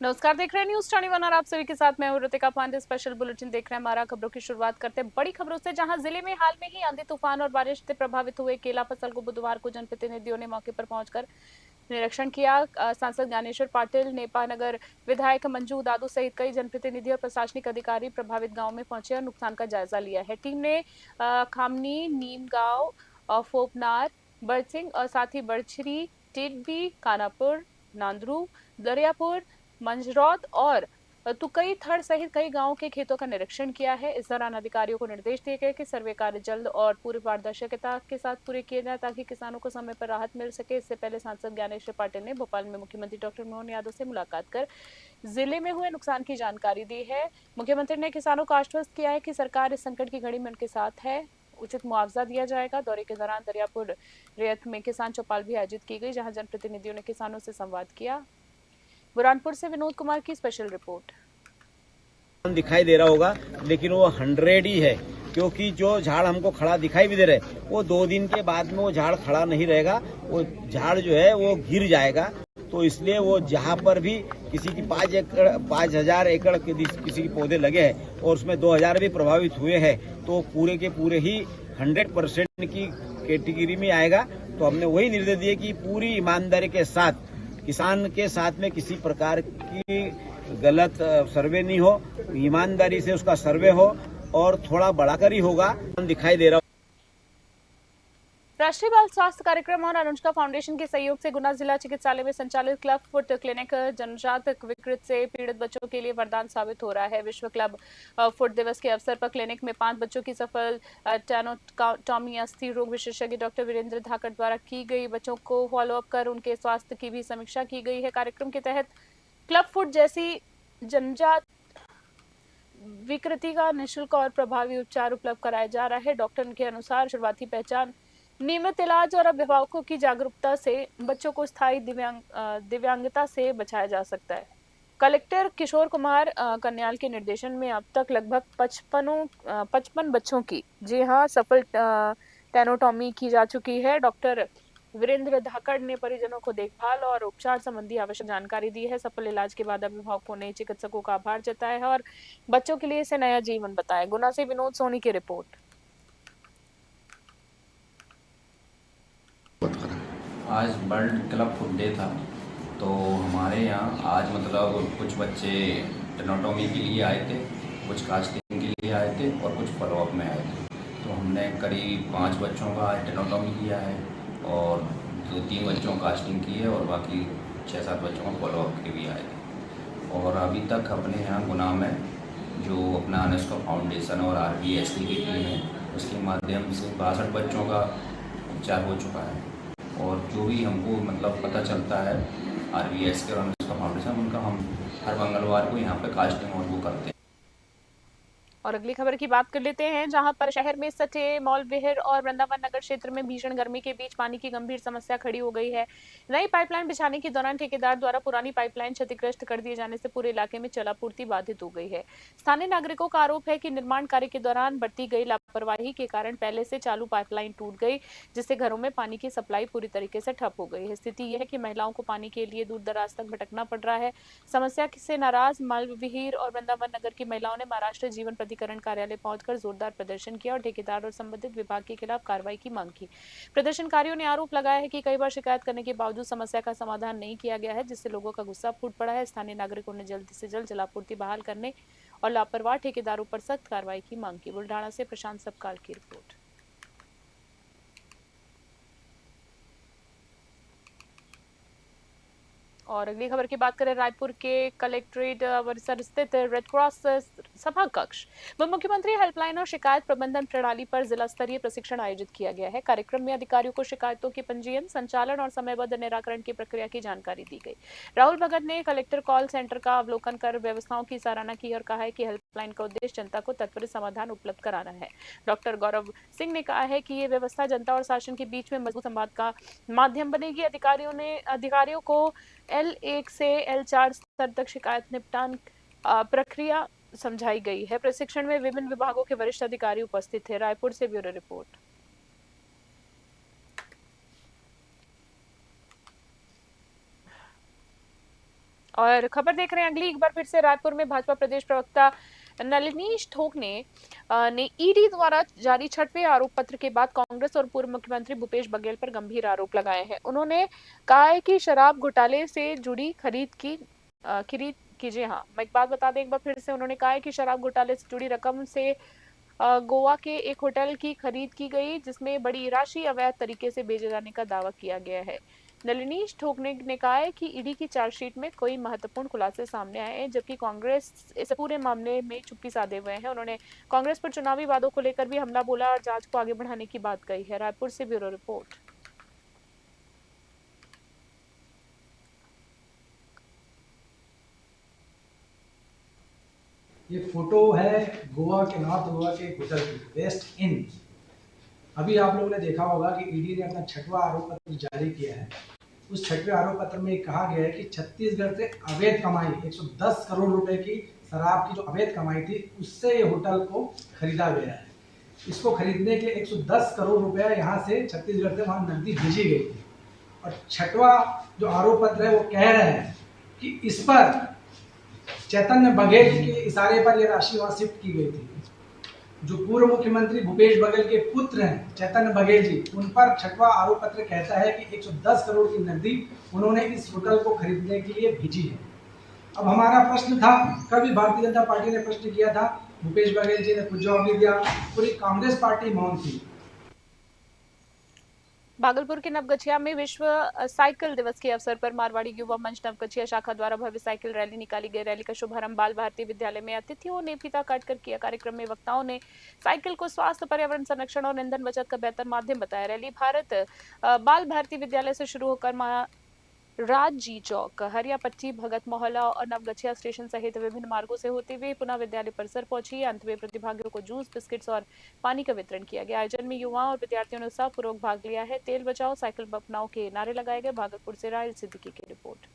नमस्कार, देख रहे हैं न्यूज 21 और आप सभी के साथ मैं हूं ऋतिका पांडे। स्पेशल बुलेटिन देख रहे हैं। हमारा खबरों की शुरुआत करते हैं बड़ी खबरों से, जहां जिले में हाल में ही आंधी तूफान और बारिश से प्रभावित हुए केला फसल को बुधवार को जनप्रतिनिधियों ने मौके पर पहुंचकर निरीक्षण किया। सांसद ज्ञानेश्वर पाटिल, नेपा नगर विधायक मंजू दादू सहित कई जनप्रतिनिधि और प्रशासनिक अधिकारी प्रभावित गाँव में पहुंचे और नुकसान का जायजा लिया है। टीम ने खामनी, नीम गांव, फोपनार, बरसिंह और साथ ही बड़छरी, टिड्बी, कानापुर, नांदरू, दरियापुर, मंजरौद और तुकई थड़ सहित कई गांवों के खेतों का निरीक्षण किया है। इस दौरान अधिकारियों को निर्देश दिए गए कि सर्वे कार्य जल्द और पूरी पारदर्शिता के साथ पूरे किए जाए ताकि किसानों को समय पर राहत मिल सके। इससे पहले सांसद ज्ञानेश्वर पाटिल ने भोपाल में मुख्यमंत्री डॉक्टर मोहन यादव से मुलाकात कर जिले में हुए नुकसान की जानकारी दी है। मुख्यमंत्री ने किसानों को आश्वस्त किया है कि सरकार इस संकट की घड़ी में उनके साथ है, उचित मुआवजा दिया जाएगा। दौरे के दौरान दरियापुर रेत में किसान चौपाल भी आयोजित की गई, जहां जनप्रतिनिधियों ने किसानों से संवाद किया। बुरहानपुर से विनोद कुमार की स्पेशल रिपोर्ट। दिखाई दे रहा होगा, लेकिन वो 100 ही है, क्योंकि जो झाड़ हमको खड़ा दिखाई भी दे रहा है वो 2 दिन के बाद में वो झाड़ खड़ा नहीं रहेगा, वो झाड़ जो है वो गिर जाएगा। तो इसलिए वो जहाँ पर भी किसी की 5,000 एकड़ के किसी के पौधे लगे हैं और उसमें 2,000 भी प्रभावित हुए हैं, तो पूरे के पूरे ही 100% की कैटेगरी में आएगा। तो हमने वही निर्देश दिए कि पूरी ईमानदारी के साथ किसान के साथ में किसी प्रकार की गलत सर्वे नहीं हो, ईमानदारी से उसका सर्वे हो और थोड़ा बढ़ाकर ही होगा। दिखाई दे रहा। राष्ट्रीय बाल स्वास्थ्य कार्यक्रम और अनुष्का फाउंडेशन के सहयोग से गुना जिला चिकित्सालय में संचालित क्लब फुट क्लिनिक जन्मजात विकृत से पीड़ित बच्चों के लिए वरदान साबित हो रहा है। विश्व क्लब फुट दिवस के अवसर पर क्लिनिक में 5 बच्चों की सफल टेनोटॉमी अस्थि रोग विशेषज्ञ डॉक्टर वीरेंद्र धाकड़ द्वारा की गई। बच्चों को फॉलोअप कर उनके स्वास्थ्य की भी समीक्षा की गई है। कार्यक्रम के तहत क्लब फुट जैसी जन्मजात विकृति का निःशुल्क और प्रभावी उपचार उपलब्ध कराया जा रहा है। डॉक्टर के अनुसार शुरुआती पहचान, नियमित इलाज और अभिभावकों की जागरूकता से बच्चों को स्थायी दिव्यांगता से बचाया जा सकता है। कलेक्टर किशोर कुमार कन्याल के निर्देशन में अब तक लगभग 55 बच्चों की सफल टेनोटॉमी की जा चुकी है। डॉक्टर वीरेंद्र धाकड़ ने परिजनों को देखभाल और उपचार संबंधी आवश्यक जानकारी दी है। सफल इलाज के बाद अभिभावकों ने चिकित्सकों का आभार जताया है और बच्चों के लिए इसे नया जीवन बताया। गुना से विनोद सोनी की रिपोर्ट। आज वर्ल्ड क्लब फुट डे था, तो हमारे यहाँ आज मतलब कुछ बच्चे टेनोटॉमी के लिए आए थे, कुछ कास्टिंग के लिए आए थे और कुछ फॉलोअप में आए थे। तो हमने करीब 5 बच्चों का आज टेनोटॉमी किया है और 2-3 बच्चों का कास्टिंग की है और बाकी 6-7 बच्चों का फॉलोअप के भी आए थे। और अभी तक अपने यहाँ गुना में जो अपना अनुष्का फाउंडेशन और RBST की टीम है, उसके माध्यम से 62 बच्चों का उपचार हो चुका है। और जो भी हमको मतलब पता चलता है RBS के और अनुष्का फाउंडेशन, उनका हम हर मंगलवार को यहाँ पे कास्टिंग और वो करते हैं। और अगली खबर की बात कर लेते हैं, जहां पर शहर में सटे मॉल विहार और वृंदावन नगर क्षेत्र में भीषण गर्मी के बीच पानी की गंभीर समस्या खड़ी हो गई है। नई पाइपलाइन बिछाने के दौरान ठेकेदार द्वारा पुरानी पाइपलाइन क्षतिग्रस्त कर दिए जाने से पूरे इलाके में जलापूर्ति बाधित हो गई है। स्थानीय नागरिकों का आरोप है कि निर्माण कार्य के दौरान बरती गई लापरवाही के कारण पहले से चालू पाइपलाइन टूट गई, जिससे घरों में पानी की सप्लाई पूरी तरीके से ठप हो गई है। स्थिति यह है कि महिलाओं को पानी के लिए दूर दराज तक भटकना पड़ रहा है। समस्या से नाराज मॉल विहार और वृंदावन नगर की महिलाओं ने महाराष्ट्र जीवन प्राधिकरण कार्यालय पहुंचकर जोरदार प्रदर्शन किया और ठेकेदार और संबंधित विभाग के खिलाफ कार्रवाई की मांग की। प्रदर्शनकारियों ने आरोप लगाया है कि कई बार शिकायत करने के बावजूद समस्या का समाधान नहीं किया गया है, जिससे लोगों का गुस्सा फूट पड़ा है। स्थानीय नागरिकों ने जल्द से जल्द जलापूर्ति बहाल करने और लापरवाह ठेकेदारों पर सख्त कार्रवाई की मांग की। बुल्ढाना से प्रशांत सबकाल की रिपोर्ट। और अगली खबर की बात करें, रायपुर के कलेक्ट्रेट परिसर स्थित रेड क्रॉस सभा कक्ष में मुख्यमंत्री हेल्पलाइन और शिकायत प्रबंधन प्रणाली पर जिला स्तरीय प्रशिक्षण आयोजित किया गया है। कार्यक्रम में अधिकारियों को शिकायतों के पंजीयन, संचालन और समयबद्ध निराकरण की प्रक्रिया की जानकारी दी गई। राहुल भगत ने कलेक्टर कॉल सेंटर का अवलोकन कर व्यवस्थाओं की सराहना की और कहा है कि हेल्पलाइन का उद्देश्य जनता को त्वरित समाधान उपलब्ध कराना है। डॉक्टर गौरव सिंह ने कहा है कि ये व्यवस्था जनता और शासन के बीच में मजबूत संवाद का माध्यम बनेगी। अधिकारियों को L1 से L4 स्तर तक शिकायत निपटान प्रक्रिया समझाई गई है। प्रशिक्षण में विभिन्न विभागों के वरिष्ठ अधिकारी उपस्थित थे। रायपुर से ब्यूरो रिपोर्ट। और खबर देख रहे हैं अगली, एक बार फिर से रायपुर में भाजपा प्रदेश प्रवक्ता नलिनीश ठोक ने ईडी द्वारा जारी 6वें आरोप पत्र के बाद कांग्रेस और पूर्व मुख्यमंत्री भूपेश बघेल पर गंभीर आरोप लगाए हैं। उन्होंने कहा है कि शराब घोटाले से जुड़ी खरीद कीजिए। हाँ, मैं एक बात बता दें एक बार फिर से, उन्होंने कहा है कि शराब घोटाले से जुड़ी रकम से गोवा के एक होटल की खरीद की गई, जिसमें बड़ी राशि अवैध तरीके से भेजे जाने का दावा किया गया है। नलिनीश ठोकने ने कहा है कि ईडी की चार्जशीट में कोई महत्वपूर्ण खुलासे सामने आए हैं, जबकि कांग्रेस इस पूरे मामले में चुप्पी साधे हुए है। उन्होंने कांग्रेस पर चुनावी वादों को लेकर भी हमला बोला और जांच को आगे बढ़ाने की बात कही है। रायपुर से ब्यूरो रिपोर्ट। ये फोटो है गोवा के, नॉर्थ गोवा के एक होटल की, वेस्ट इन। अभी आप लोगों ने देखा होगा कि ईडी ने अपना 6वां आरोप पत्र जारी किया है। उस 6वें आरोप पत्र में कहा गया है कि छत्तीसगढ़ से अवैध कमाई 110 करोड़ रुपए की शराब की जो अवैध कमाई थी, उससे ये होटल को खरीदा गया है। इसको खरीदने के लिए 110 करोड़ रुपया यहाँ से छत्तीसगढ़ से वहाँ नकदी भेजी गई थी। और 6वां जो आरोप पत्र है वो कह रहे हैं कि इस पर चैतन्य बघेल जी के इशारे पर यह राशि वहां शिफ्ट की गई थी। जो पूर्व मुख्यमंत्री भूपेश बघेल के पुत्र हैं चैतन्य बघेल जी, उन पर 6वां आरोप पत्र कहता है कि 110 करोड़ की नकदी उन्होंने इस होटल को खरीदने के लिए भेजी है। अब हमारा प्रश्न था, कभी भारतीय जनता पार्टी ने प्रश्न किया था, भूपेश बघेल जी ने कुछ जवाब नहीं दिया, पूरी कांग्रेस पार्टी मौन थी। भागलपुर के नवगछिया में विश्व साइकिल दिवस के अवसर पर मारवाड़ी युवा मंच नवगछिया शाखा द्वारा भव्य साइकिल रैली निकाली गई। रैली का शुभारंभ बाल भारती विद्यालय में अतिथियों ने फीता काटकर किया। कार्यक्रम में वक्ताओं ने साइकिल को स्वास्थ्य, पर्यावरण संरक्षण और ईंधन बचत का बेहतर माध्यम बताया। रैली बाल भारती विद्यालय से शुरू होकर राजी चौक, हरियापट्टी, भगत मोहल्ला और नवगछिया स्टेशन सहित विभिन्न मार्गों से होते हुए पुनः विद्यालय परिसर पहुंची। अंत में प्रतिभागियों को जूस, बिस्किट्स और पानी का वितरण किया गया। आयोजन में युवाओं और विद्यार्थियों ने उत्साहपूर्वक भाग लिया है। तेल बचाओ, साइकिल अपनाओ के नारे लगाए गए। भागलपुर से राहिल सिद्दीकी की रिपोर्ट।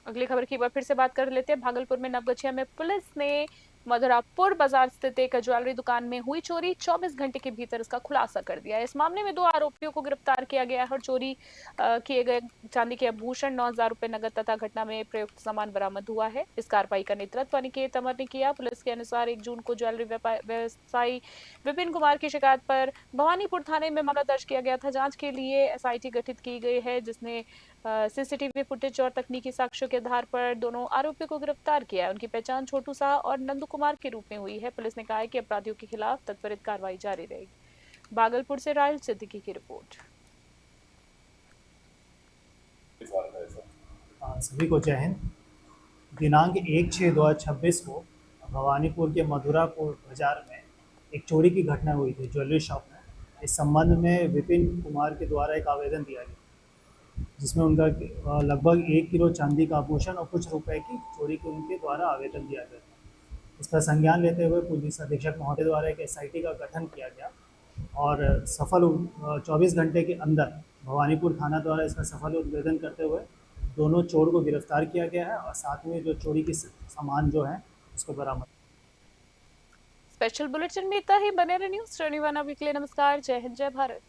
अगली खबर की बार फिर से बात कर लेते हैं। भागलपुर में नवगछिया में पुलिस ने मधुरापुर बाजार स्थित एक ज्वेलरी दुकान में हुई चोरी 24 घंटे के भीतर इसका खुलासा कर दिया है। इस मामले में 2 आरोपियों को गिरफ्तार किया गया है और चोरी किए गए चांदी के आभूषण, 9,000 रुपए नगद तथा घटना में प्रयुक्त सामान बरामद हुआ है। इस कार्रवाई का नेतृत्व अनिकेत अमर ने किया। पुलिस के अनुसार 1 जून को ज्वेलरी व्यवसायी विपिन कुमार की शिकायत पर भवानीपुर थाने में मामला दर्ज किया गया था। जांच के लिए एसआईटी गठित की गई है, जिसने सीसीटीवी फुटेज और तकनीकी साक्ष्यों के आधार पर दोनों आरोपियों को गिरफ्तार किया है। उनकी पहचान छोटू शाह और नंदू कुमार के रूप में हुई है। पुलिस ने कहा है कि अपराधियों के खिलाफ त्वरित कार्रवाई जारी रहेगी। भागलपुर से राहिल सिद्दीकी की रिपोर्ट। सभी को जय हिंद। दिनांक 1/6/2026 को भवानीपुर के मधुरापुर बाजार में एक चोरी की घटना हुई थी ज्वेलरी शॉप में। इस संबंध में विपिन कुमार के द्वारा एक आवेदन दिया गया, जिसमें उनका लगभग 1 किलो चांदी का आभूषण और कुछ रुपए की चोरी के उनके द्वारा आवेदन दिया गया। इस पर संज्ञान लेते हुए पुलिस अधीक्षक महोदय द्वारा एक एसआईटी का गठन किया गया और सफल 24 घंटे के अंदर भवानीपुर थाना द्वारा इसका सफल उद्भेदन करते हुए दोनों चोर को गिरफ्तार किया गया है और साथ में जो चोरी की सामान जो है उसको बरामद। स्पेशल बुलेटिन में इतना ही। बने रहे न्यूज़ 21 वीकली। नमस्कार, जय हिंद, जय भारत।